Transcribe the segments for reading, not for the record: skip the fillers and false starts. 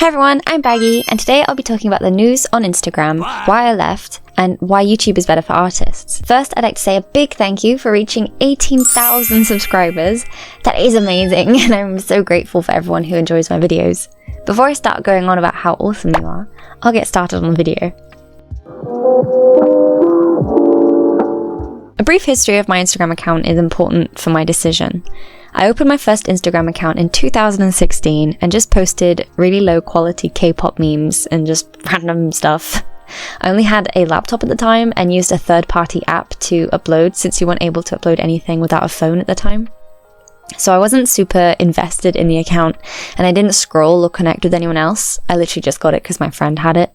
Hi everyone, I'm Baggy, and today I'll be talking about the news on Instagram, why I left, and why YouTube is better for artists. First, I'd like to say a big thank you for reaching 18,000 subscribers. That is amazing, and I'm so grateful for everyone who enjoys my videos. Before I start going on about how awesome you are, I'll get started on the video. A brief history of my Instagram account is important for my decision. I opened my first Instagram account in 2016 and just posted really low quality K-pop memes and just random stuff. I only had a laptop at the time and used a third-party app to upload since you weren't able to upload anything without a phone at the time. So I wasn't super invested in the account and I didn't scroll or connect with anyone else. I literally just got it because my friend had it.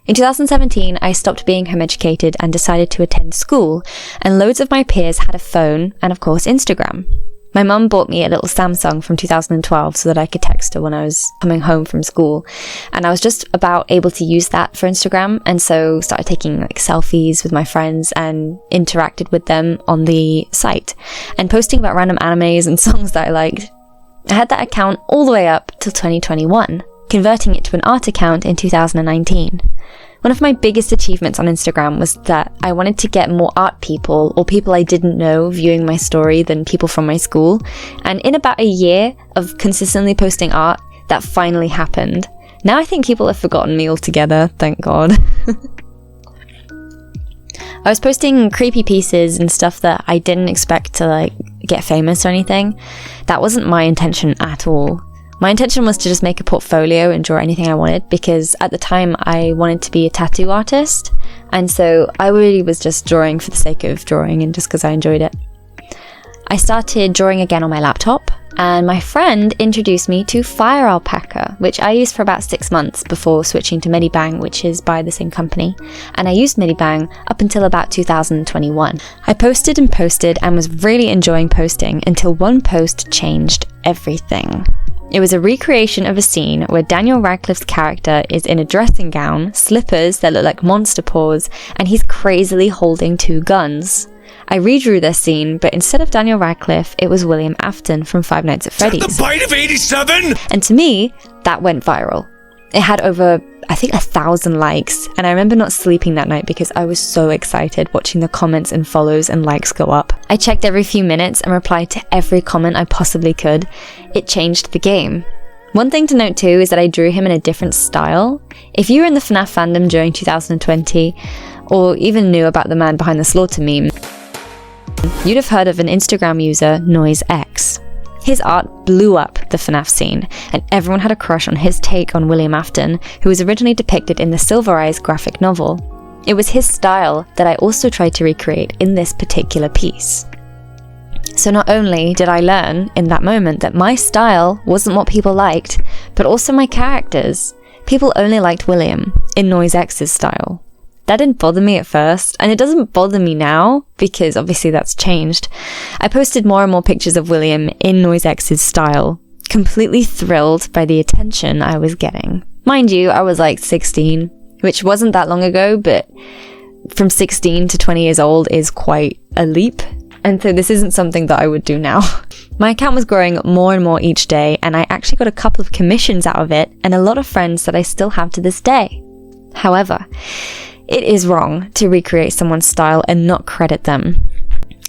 In 2017, I stopped being home educated and decided to attend school, and loads of my peers had a phone and of course Instagram. My mum bought me a little Samsung from 2012 so that I could text her when I was coming home from school. And I was just about able to use that for Instagram, and so started taking selfies with my friends and interacted with them on the site and posting about random animes and songs that I liked. I had that account all the way up till 2021, converting it to an art account in 2019. One of my biggest achievements on Instagram was that I wanted to get more art people or people I didn't know viewing my story than people from my school. And in about a year of consistently posting art, that finally happened. Now I think people have forgotten me altogether, thank God. I was posting creepy pieces and stuff that I didn't expect to get famous or anything. That wasn't my intention at all. My intention was to just make a portfolio and draw anything I wanted, because at the time I wanted to be a tattoo artist, and so I really was just drawing for the sake of drawing and just because I enjoyed it. I started drawing again on my laptop, and my friend introduced me to Fire Alpaca, which I used for about 6 months before switching to Medibang, which is by the same company, and I used Medibang up until about 2021. I posted and was really enjoying posting until one post changed everything. It was a recreation of a scene where Daniel Radcliffe's character is in a dressing gown, slippers that look like monster paws, and he's crazily holding 2 guns. I redrew this scene, but instead of Daniel Radcliffe, it was William Afton from Five Nights at Freddy's. The bite of 87? And to me, that went viral. It had over, I think, 1,000 likes, and I remember not sleeping that night because I was so excited watching the comments and follows and likes go up. I checked every few minutes and replied to every comment I possibly could. It changed the game. One thing to note too is that I drew him in a different style. If you were in the FNAF fandom during 2020, or even knew about the man behind the slaughter meme, you'd have heard of an Instagram user, NoiseX. His art blew up the FNAF scene, and everyone had a crush on his take on William Afton, who was originally depicted in the Silver Eyes graphic novel. It was his style that I also tried to recreate in this particular piece. So not only did I learn in that moment that my style wasn't what people liked, but also my characters. People only liked William in NoiseX's style. That didn't bother me at first, and it doesn't bother me now, because obviously that's changed. I posted more and more pictures of William in NoiseX's style, completely thrilled by the attention I was getting. Mind you, I was 16, which wasn't that long ago, but from 16 to 20 years old is quite a leap, and so this isn't something that I would do now. My account was growing more and more each day, and I actually got a couple of commissions out of it, and a lot of friends that I still have to this day. However, it is wrong to recreate someone's style and not credit them,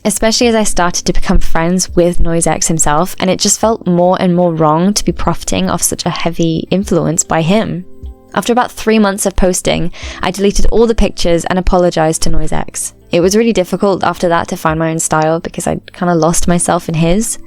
especially as I started to become friends with NoiseX himself, and it just felt more and more wrong to be profiting off such a heavy influence by him. After about 3 months of posting, I deleted all the pictures and apologized to NoiseX. It was really difficult after that to find my own style because I'd kind of lost myself in his.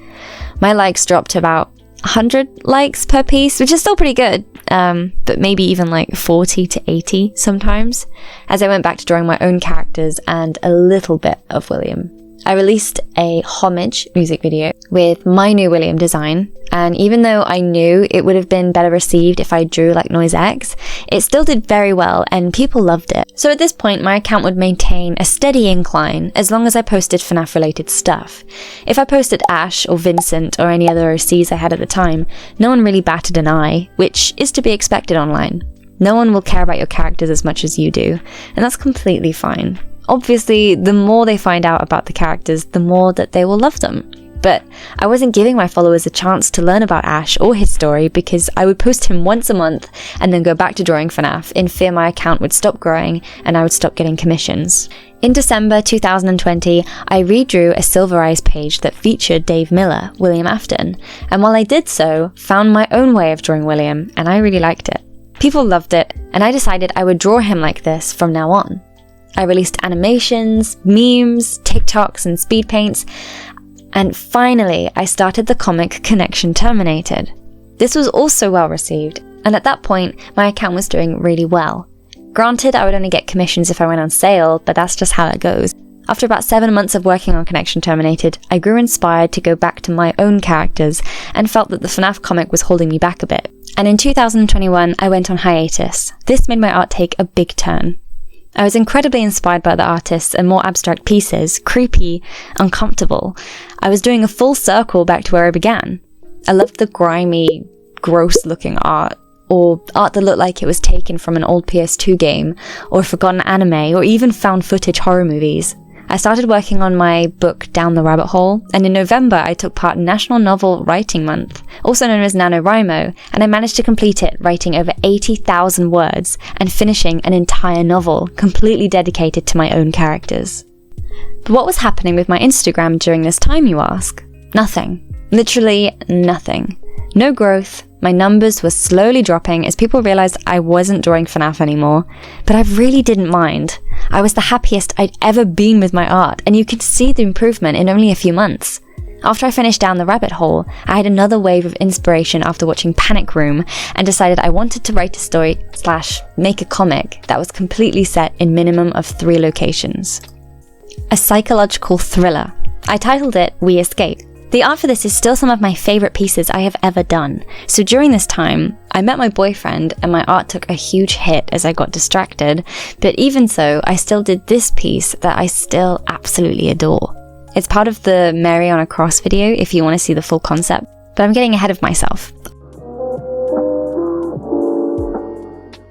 My likes dropped to about 100 likes per piece, which is still pretty good, but maybe even 40 to 80 sometimes, as I went back to drawing my own characters and a little bit of William. I released a homage music video with my new William design, and even though I knew it would have been better received if I drew like NoiseX, it still did very well and people loved it. So at this point my account would maintain a steady incline as long as I posted FNAF related stuff. If I posted Ash or Vincent or any other OCs I had at the time, no one really batted an eye, which is to be expected online. No one will care about your characters as much as you do, and that's completely fine. Obviously, the more they find out about the characters, the more that they will love them. But I wasn't giving my followers a chance to learn about Ash or his story because I would post him once a month and then go back to drawing FNAF in fear my account would stop growing and I would stop getting commissions. In December 2020, I redrew a Silver Eyes page that featured Dave Miller, William Afton, and while I did so, found my own way of drawing William, and I really liked it. People loved it, and I decided I would draw him like this from now on. I released animations, memes, TikToks, and speed paints, and finally, I started the comic Connection Terminated. This was also well received, and at that point, my account was doing really well. Granted, I would only get commissions if I went on sale, but that's just how it goes. After about 7 months of working on Connection Terminated, I grew inspired to go back to my own characters and felt that the FNAF comic was holding me back a bit. And in 2021, I went on hiatus. This made my art take a big turn. I was incredibly inspired by the artists and more abstract pieces, creepy, uncomfortable. I was doing a full circle back to where I began. I loved the grimy, gross-looking art, or art that looked like it was taken from an old PS2 game, or a forgotten anime, or even found footage horror movies. I started working on my book Down the Rabbit Hole, and in November I took part in National Novel Writing Month, also known as NaNoWriMo, and I managed to complete it, writing over 80,000 words and finishing an entire novel, completely dedicated to my own characters. But what was happening with my Instagram during this time, you ask? Nothing. Literally nothing. No growth. My numbers were slowly dropping as people realized I wasn't drawing FNAF anymore, but I really didn't mind. I was the happiest I'd ever been with my art, and you could see the improvement in only a few months. After I finished Down the Rabbit Hole, I had another wave of inspiration after watching Panic Room and decided I wanted to write a story / make a comic that was completely set in minimum of 3 locations. A psychological thriller. I titled it We Escape. The art for this is still some of my favorite pieces I have ever done. So during this time, I met my boyfriend and my art took a huge hit as I got distracted, but even so, I still did this piece that I still absolutely adore. It's part of the Mary on a Cross video if you want to see the full concept, but I'm getting ahead of myself.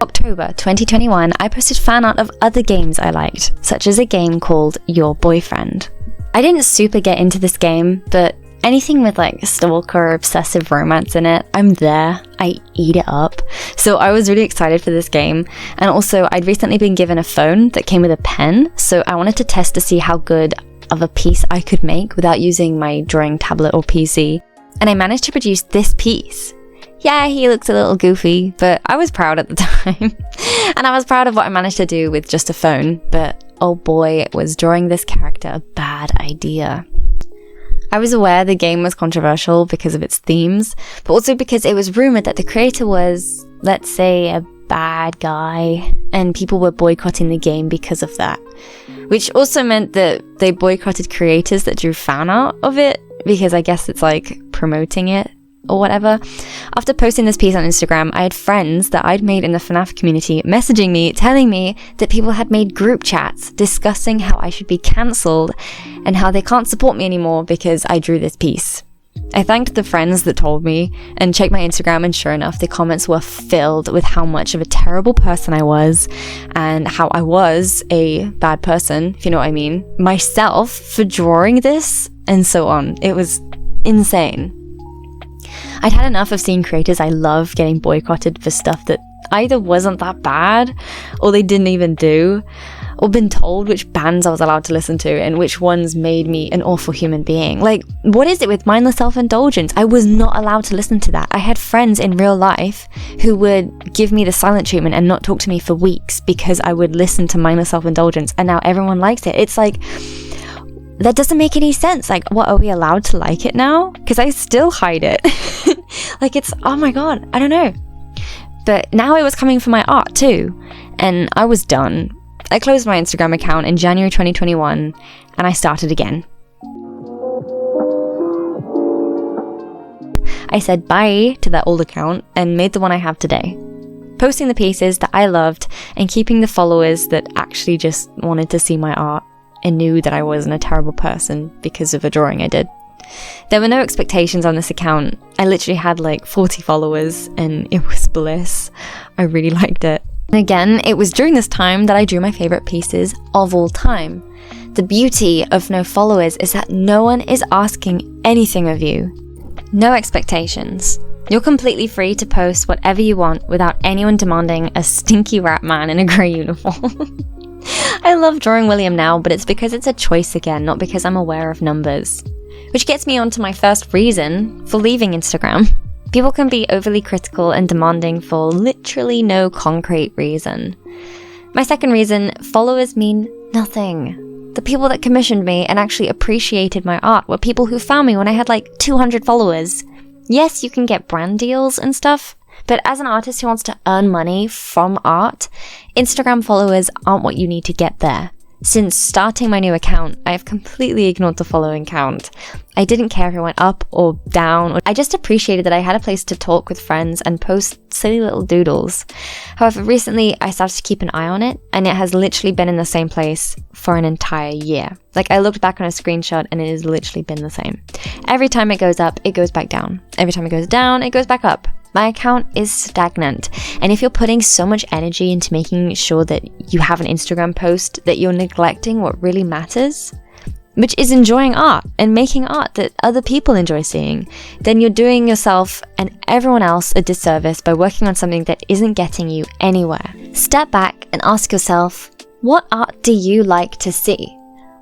October 2021, I posted fan art of other games I liked, such as a game called Your Boyfriend. I didn't super get into this game, but anything with like stalker obsessive romance in it, I'm there. I eat it up. So I was really excited for this game. And also I'd recently been given a phone that came with a pen, so I wanted to test to see how good of a piece I could make without using my drawing tablet or PC. And I managed to produce this piece. Yeah, he looks a little goofy, but I was proud at the time. And I was proud of what I managed to do with just a phone, but oh boy, was drawing this character a bad idea. I was aware the game was controversial because of its themes, but also because it was rumored that the creator was, let's say, a bad guy, and people were boycotting the game because of that. Which also meant that they boycotted creators that drew fan art of it, because I guess it's like promoting it or whatever. After posting this piece on Instagram, I had friends that I'd made in the FNAF community messaging me, telling me that people had made group chats discussing how I should be cancelled and how they can't support me anymore because I drew this piece. I thanked the friends that told me and checked my Instagram, and sure enough, the comments were filled with how much of a terrible person I was and how I was a bad person, if you know what I mean, myself for drawing this and so on. It was insane. I'd had enough of seeing creators I love getting boycotted for stuff that either wasn't that bad, or they didn't even do, or been told which bands I was allowed to listen to and which ones made me an awful human being. Like, what is it with mindless self-indulgence? I was not allowed to listen to that. I had friends in real life who would give me the silent treatment and not talk to me for weeks because I would listen to mindless self-indulgence, and now everyone likes it. It's like, that doesn't make any sense. Like, what, are we allowed to like it now? Because I still hide it. Like, it's, oh my god, I don't know. But now it was coming from my art too, and I was done. I closed my Instagram account in January 2021, and I started again. I said bye to that old account and made the one I have today, posting the pieces that I loved and keeping the followers that actually just wanted to see my art and knew that I wasn't a terrible person because of a drawing I did. There were no expectations on this account. I literally had like 40 followers and it was bliss. I really liked it. And again, it was during this time that I drew my favorite pieces of all time. The beauty of no followers is that no one is asking anything of you. No expectations. You're completely free to post whatever you want without anyone demanding a stinky rat man in a grey uniform. I love drawing William now, but it's because it's a choice again, not because I'm aware of numbers. Which gets me on to my first reason for leaving Instagram. People can be overly critical and demanding for literally no concrete reason. My second reason, followers mean nothing. The people that commissioned me and actually appreciated my art were people who found me when I had like 200 followers. Yes, you can get brand deals and stuff, but as an artist who wants to earn money from art, Instagram followers aren't what you need to get there. Since starting my new account, I have completely ignored the following count. I didn't care if it went up or down. I just appreciated that I had a place to talk with friends and post silly little doodles. However, recently I started to keep an eye on it, and it has literally been in the same place for an entire year. Like, I looked back on a screenshot and it has literally been the same. Every time it goes up, it goes back down. Every time it goes down, it goes back up. My account is stagnant, and if you're putting so much energy into making sure that you have an Instagram post that you're neglecting what really matters, which is enjoying art and making art that other people enjoy seeing, then you're doing yourself and everyone else a disservice by working on something that isn't getting you anywhere. Step back and ask yourself, what art do you like to see?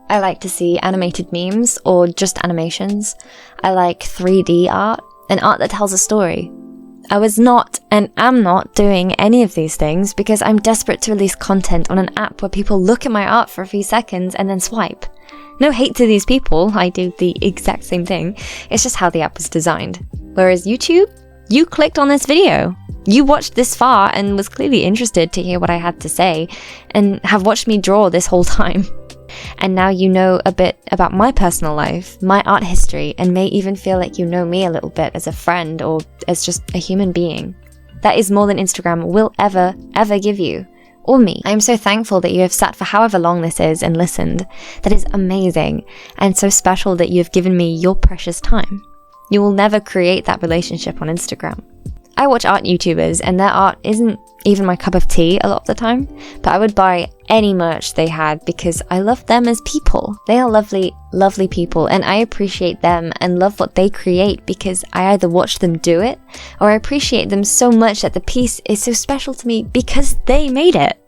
I like to see animated memes or just animations. I like 3D art and art that tells a story. I was not and am not doing any of these things because I'm desperate to release content on an app where people look at my art for a few seconds and then swipe. No hate to these people, I do the exact same thing. It's just how the app was designed. Whereas YouTube, you clicked on this video. You watched this far and was clearly interested to hear what I had to say and have watched me draw this whole time. And now you know a bit about my personal life, my art history, and may even feel like you know me a little bit as a friend or as just a human being. That is more than Instagram will ever give you. Or me. I am so thankful that you have sat for however long this is and listened. That is amazing, and so special that you have given me your precious time. You will never create that relationship on Instagram. I watch art YouTubers and their art isn't even my cup of tea a lot of the time, but I would buy any merch they had because I love them as people. They are lovely, lovely people, and I appreciate them and love what they create because I either watch them do it or I appreciate them so much that the piece is so special to me because they made it.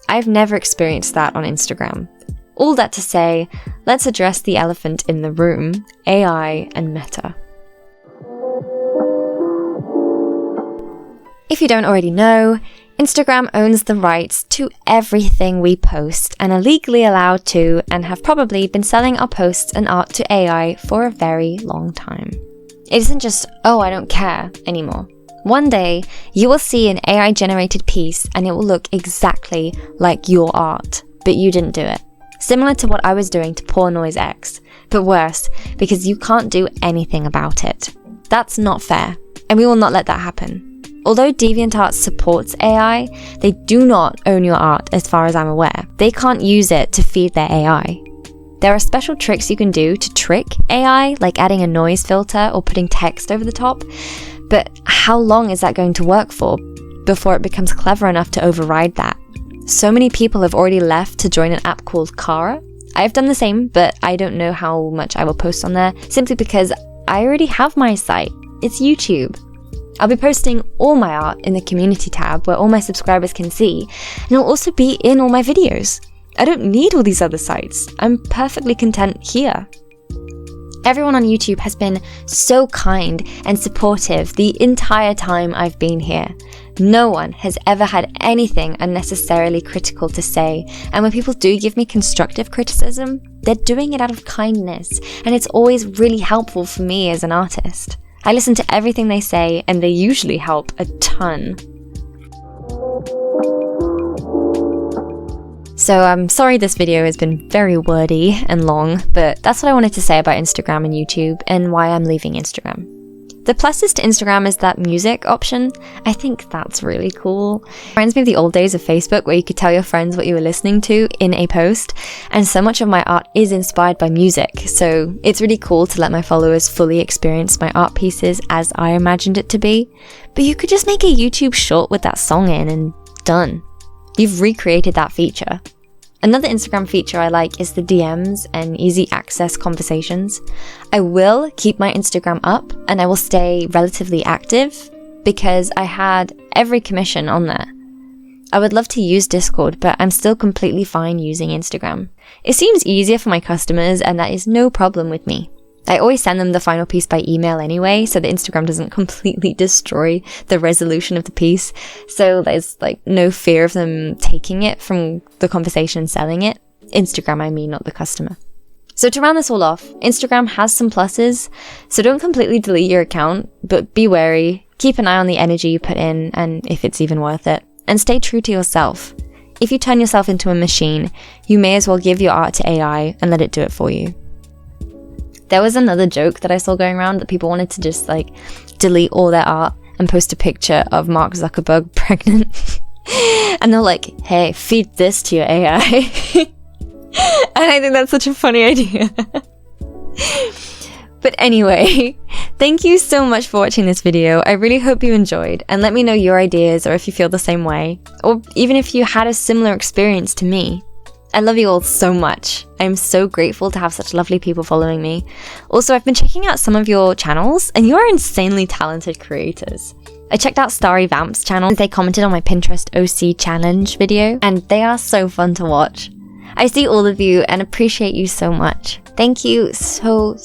I've never experienced that on Instagram. All that to say, let's address the elephant in the room, AI and Meta. If you don't already know, Instagram owns the rights to everything we post and are legally allowed to and have probably been selling our posts and art to AI for a very long time. It isn't just, oh, I don't care anymore. One day, you will see an AI-generated piece and it will look exactly like your art, but you didn't do it. Similar to what I was doing to Poor Noise X, but worse, because you can't do anything about it. That's not fair, and we will not let that happen. Although DeviantArt supports AI, they do not own your art as far as I'm aware. They can't use it to feed their AI. There are special tricks you can do to trick AI, like adding a noise filter or putting text over the top, but how long is that going to work for before it becomes clever enough to override that? So many people have already left to join an app called Kara. I've done the same, but I don't know how much I will post on there, simply because I already have my site. It's YouTube. I'll be posting all my art in the community tab where all my subscribers can see, and it'll also be in all my videos. I don't need all these other sites. I'm perfectly content here. Everyone on YouTube has been so kind and supportive the entire time I've been here. No one has ever had anything unnecessarily critical to say, and when people do give me constructive criticism, they're doing it out of kindness, and it's always really helpful for me as an artist. I listen to everything they say, and they usually help a ton. So I'm sorry this video has been very wordy and long, but that's what I wanted to say about Instagram and YouTube and why I'm leaving Instagram. The pluses to Instagram is that music option. I think that's really cool. Reminds me of the old days of Facebook where you could tell your friends what you were listening to in a post, and so much of my art is inspired by music, so it's really cool to let my followers fully experience my art pieces as I imagined it to be. But you could just make a YouTube short with that song in and done. You've recreated that feature. Another Instagram feature I like is the DMs and easy access conversations. I will keep my Instagram up and I will stay relatively active because I had every commission on there. I would love to use Discord, but I'm still completely fine using Instagram. It seems easier for my customers and that is no problem with me. I always send them the final piece by email anyway, so that Instagram doesn't completely destroy the resolution of the piece. So there's like no fear of them taking it from the conversation and selling it. Instagram, I mean, not the customer. So to round this all off, Instagram has some pluses, so don't completely delete your account, but be wary, keep an eye on the energy you put in and if it's even worth it, and stay true to yourself. If you turn yourself into a machine, you may as well give your art to AI and let it do it for you. There was another joke that I saw going around that people wanted to just like delete all their art and post a picture of Mark Zuckerberg pregnant. And they're like, hey, feed this to your AI. And I think that's such a funny idea. But anyway, thank you so much for watching this video. I really hope you enjoyed, and let me know your ideas or if you feel the same way, or even if you had a similar experience to me. I love you all so much. I'm so grateful to have such lovely people following me. Also, I've been checking out some of your channels, and you are insanely talented creators. I checked out Starry Vamp's channel. They commented on my Pinterest OC challenge video, and they are so fun to watch. I see all of you and appreciate you so much. Thank you so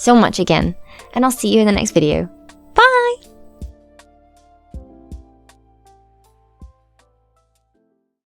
much again, and I'll see you in the next video.